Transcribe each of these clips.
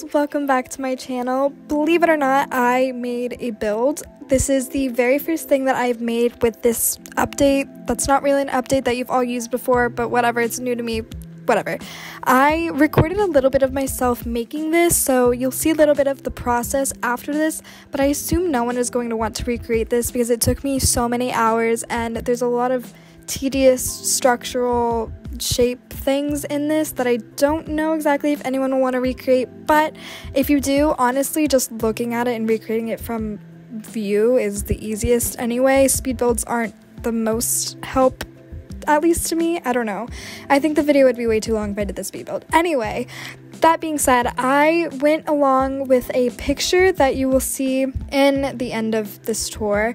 guys, welcome back to my channel. Believe it or not, I made a build. This is the very first thing that I've made with this update. That's not really an update that you've all used before, but whatever, it's new to me, whatever. I recorded a little bit of myself making this, so you'll see a little bit of the process after this, but I assume no one is going to want to recreate this because it took me so many hours and there's a lot of tedious structural shape things in this that I don't know exactly if anyone will want to recreate, but if you do, honestly, just looking at it and recreating it from view is the easiest anyway. Speed builds aren't the most help, at least to me. I don't know. I think the video would be way too long if I did the speed build. Anyway, that being said, I went along with a picture that you will see in the end of this tour.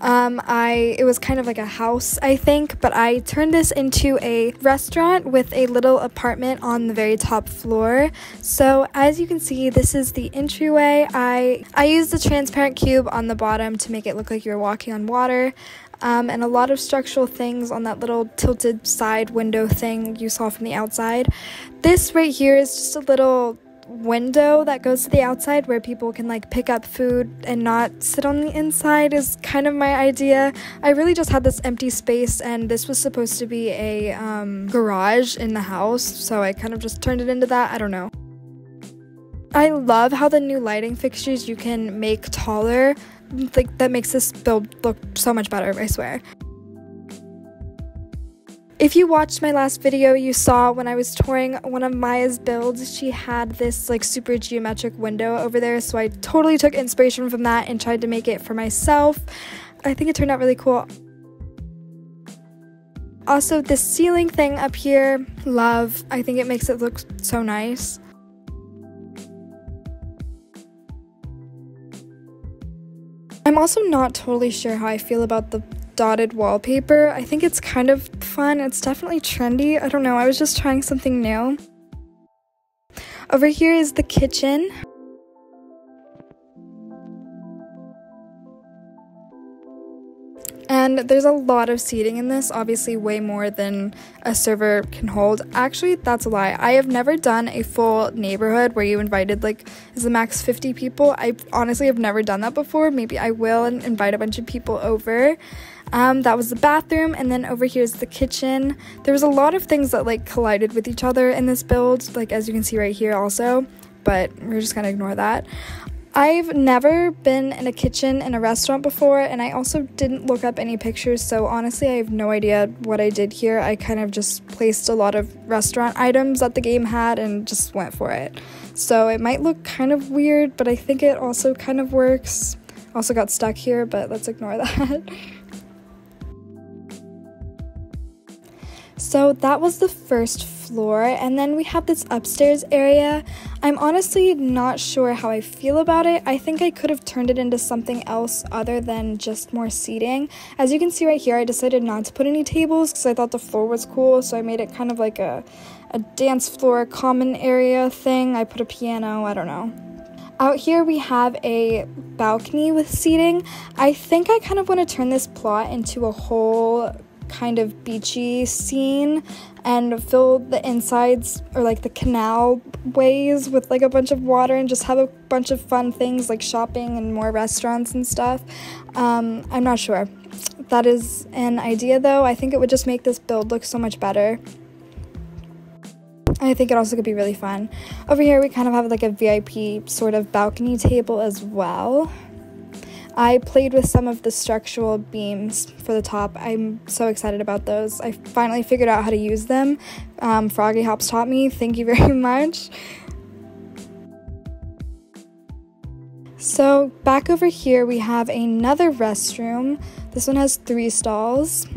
It was kind of like a house, I think, but I turned this into a restaurant with a little apartment on the very top floor. So as you can see, this is the entryway. I used a transparent cube on the bottom to make it look like you're walking on water. And a lot of structural things on that little tilted side window thing you saw from the outside. This right here is just a little window that goes to the outside where people can like pick up food and not sit on the inside is kind of my idea. I really just had this empty space and this was supposed to be a garage in the house, so I kind of just turned it into that. I don't know. I love how the new lighting fixtures you can make taller. Like, that makes this build look so much better, I swear. If you watched my last video, you saw when I was touring one of Maya's builds, she had this like super geometric window over there, so I totally took inspiration from that and tried to make it for myself. I think it turned out really cool. Also, this ceiling thing up here, love. I think it makes it look so nice. I'm also not totally sure how I feel about the dotted wallpaper. I think it's kind of fun. It's definitely trendy. I don't know. I was just trying something new. Over here is the kitchen. And there's a lot of seating in this, obviously way more than a server can hold. Actually, that's a lie. I have never done a full neighborhood where you invited like, is the max 50 people? I honestly have never done that before. Maybe I will and invite a bunch of people over. That was the bathroom, and then over here is the kitchen. There was a lot of things that like collided with each other in this build, like as you can see right here also, but we're just gonna ignore that. I've never been in a kitchen in a restaurant before, and I also didn't look up any pictures, so honestly I have no idea what I did here. I kind of just placed a lot of restaurant items that the game had and just went for it. So it might look kind of weird, but I think it also kind of works. Also got stuck here, but let's ignore that. So that was the first floor, and then we have this upstairs area. I'm honestly not sure how I feel about it. I think I could have turned it into something else other than just more seating. As you can see right here, I decided not to put any tables because I thought the floor was cool, so I made it kind of like a dance floor common area thing. I put a piano, I don't know. Out here we have a balcony with seating. I think I kind of want to turn this plot into a whole kind of beachy scene and fill the insides or like the canal ways with like a bunch of water and just have a bunch of fun things like shopping and more restaurants and stuff. I'm not sure. That is an idea though. I think it would just make this build look so much better. I think it also could be really fun. Over here we kind of have like a VIP sort of balcony table as well. I played with some of the structural beams for the top. I'm so excited about those. I finally figured out how to use them. Froggy Hops taught me. Thank you very much. So back over here we have another restroom. This one has 3 stalls.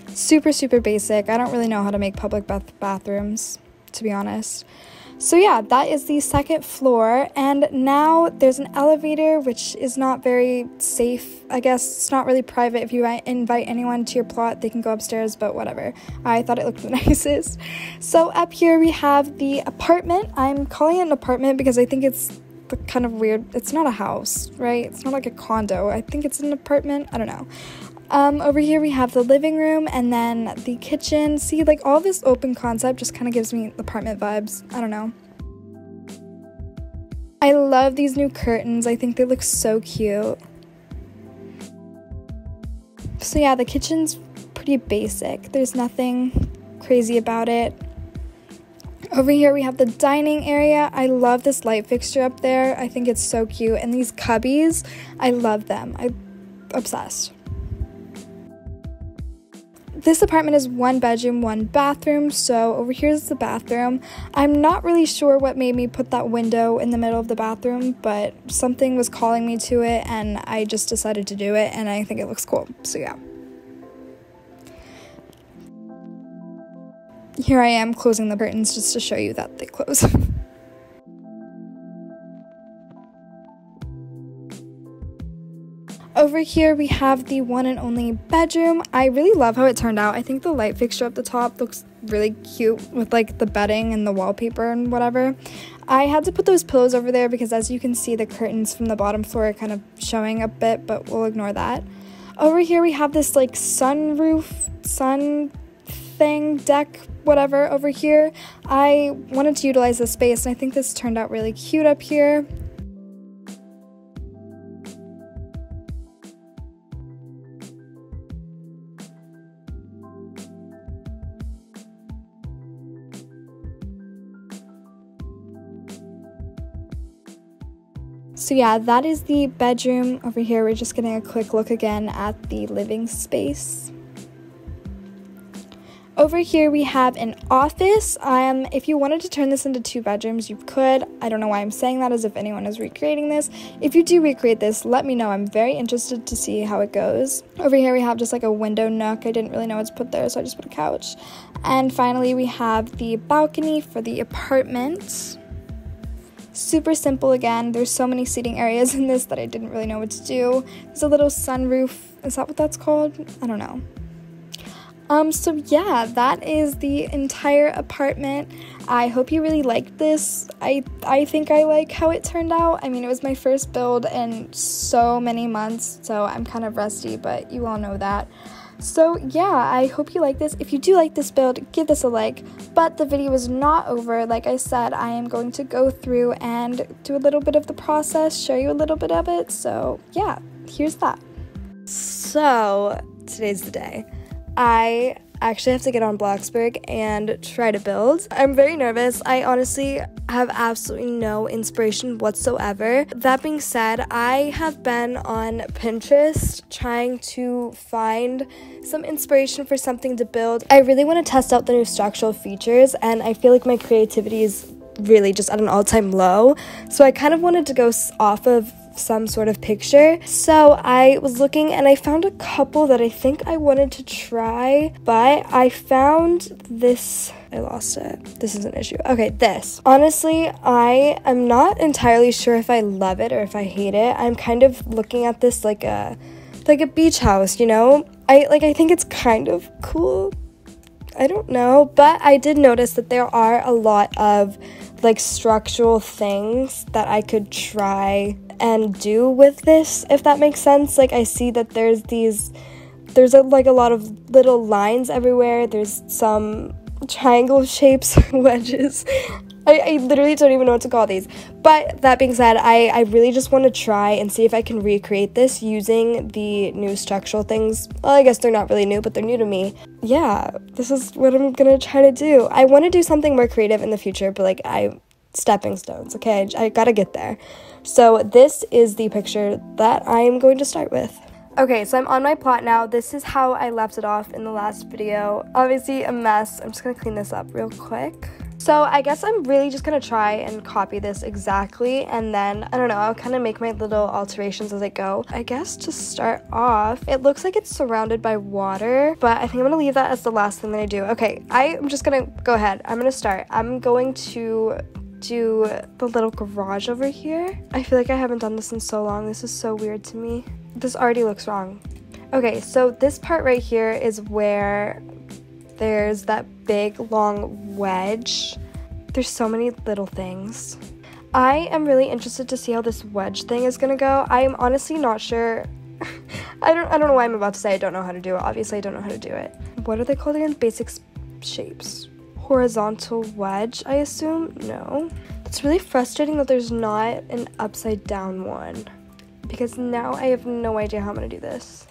Super, super basic. I don't really know how to make public bathrooms, to be honest. So yeah, that is the second floor, and now there's an elevator, which is not very safe. I guess it's not really private. If you invite anyone to your plot, they can go upstairs, but whatever. I thought it looked the nicest. So up here we have the apartment. I'm calling it an apartment because I think it's kind of weird. It's not a house, right? It's not like a condo. I think it's an apartment. I don't know. Over here we have the living room and then the kitchen. See, like all this open concept just kind of gives me apartment vibes. I don't know. I love these new curtains. I think they look so cute. So yeah, the kitchen's pretty basic. There's nothing crazy about it. Over here we have the dining area. I love this light fixture up there. I think it's so cute. And these cubbies, I love them. I'm obsessed. This apartment is 1 bedroom, 1 bathroom, so over here is the bathroom. I'm not really sure what made me put that window in the middle of the bathroom, but something was calling me to it, and I just decided to do it, and I think it looks cool, so yeah. Here I am closing the curtains just to show you that they close. Over here we have the one and only bedroom. I really love how it turned out. I think the light fixture up the top looks really cute with like the bedding and the wallpaper and whatever. I had to put those pillows over there because as you can see the curtains from the bottom floor are kind of showing a bit, but we'll ignore that. Over here we have this like sunroof, sun thing, deck, whatever over here. I wanted to utilize this space and I think this turned out really cute up here. So yeah, that is the bedroom. Over here, we're just getting a quick look again at the living space. Over here, we have an office. If you wanted to turn this into 2 bedrooms, you could. I don't know why I'm saying that as if anyone is recreating this. If you do recreate this, let me know. I'm very interested to see how it goes. Over here, we have just like a window nook. I didn't really know what to put there, so I just put a couch. And finally, we have the balcony for the apartment. Super simple again. There's so many seating areas in this that I didn't really know what to do. There's a little sunroof. Is that what that's called? I don't know. So yeah, that is the entire apartment. I hope you really liked this. I think I like how it turned out. I mean, it was my first build in so many months, so I'm kind of rusty, but you all know that. So yeah, I hope you like this. If you do like this build, give this a like. But the video is not over. Like I said, I am going to go through and do a little bit of the process, show you a little bit of it. So yeah, here's that. So today's the day. I actually have to get on Bloxburg and try to build. I'm very nervous. I honestly have absolutely no inspiration whatsoever. That being said, I have been on Pinterest trying to find some inspiration for something to build. I really want to test out the new structural features, and I feel like my creativity is really just at an all-time low. So I kind of wanted to go off of some sort of picture. So I was looking and I found a couple that I think I wanted to try, but I found this. I lost it. This is an issue. Okay, this. Honestly, I am not entirely sure if I love it or if I hate it. I'm kind of looking at this like a beach house, you know? I think it's kind of cool. I don't know, but I did notice that there are a lot of like structural things that I could try and do with this, if that makes sense. Like I see that there's a lot of little lines everywhere. There's some triangle shapes, wedges. I literally don't even know what to call these. But that being said, I really just want to try and see if I can recreate this using the new structural things. Well, I guess they're not really new, but they're new to me. Yeah, this is what I'm gonna try to do. I want to do something more creative in the future, but like stepping stones, okay? I gotta get there. So this is the picture that I am going to start with. Okay, so I'm on my plot now. This is how I left it off in the last video. Obviously a mess. I'm just gonna clean this up real quick. So I guess I'm really just gonna try and copy this exactly, and then, I don't know, I'll kind of make my little alterations as I go. I guess to start off, it looks like it's surrounded by water, but I think I'm gonna leave that as the last thing that I do. Okay, I'm just gonna go ahead. I'm gonna start. I'm going to do the little garage over here. I feel like I haven't done this in so long. This is so weird to me. This already looks wrong. Okay, so this part right here is where there's that big long wedge. There's so many little things. I am really interested to see how this wedge thing is gonna go. I am honestly not sure. I don't know why I'm about to say I don't know how to do it. Obviously I don't know how to do it. What are they called again? Basic shapes. Horizontal wedge, I assume? No. It's really frustrating that there's not an upside down one, because now I have no idea how I'm gonna do this.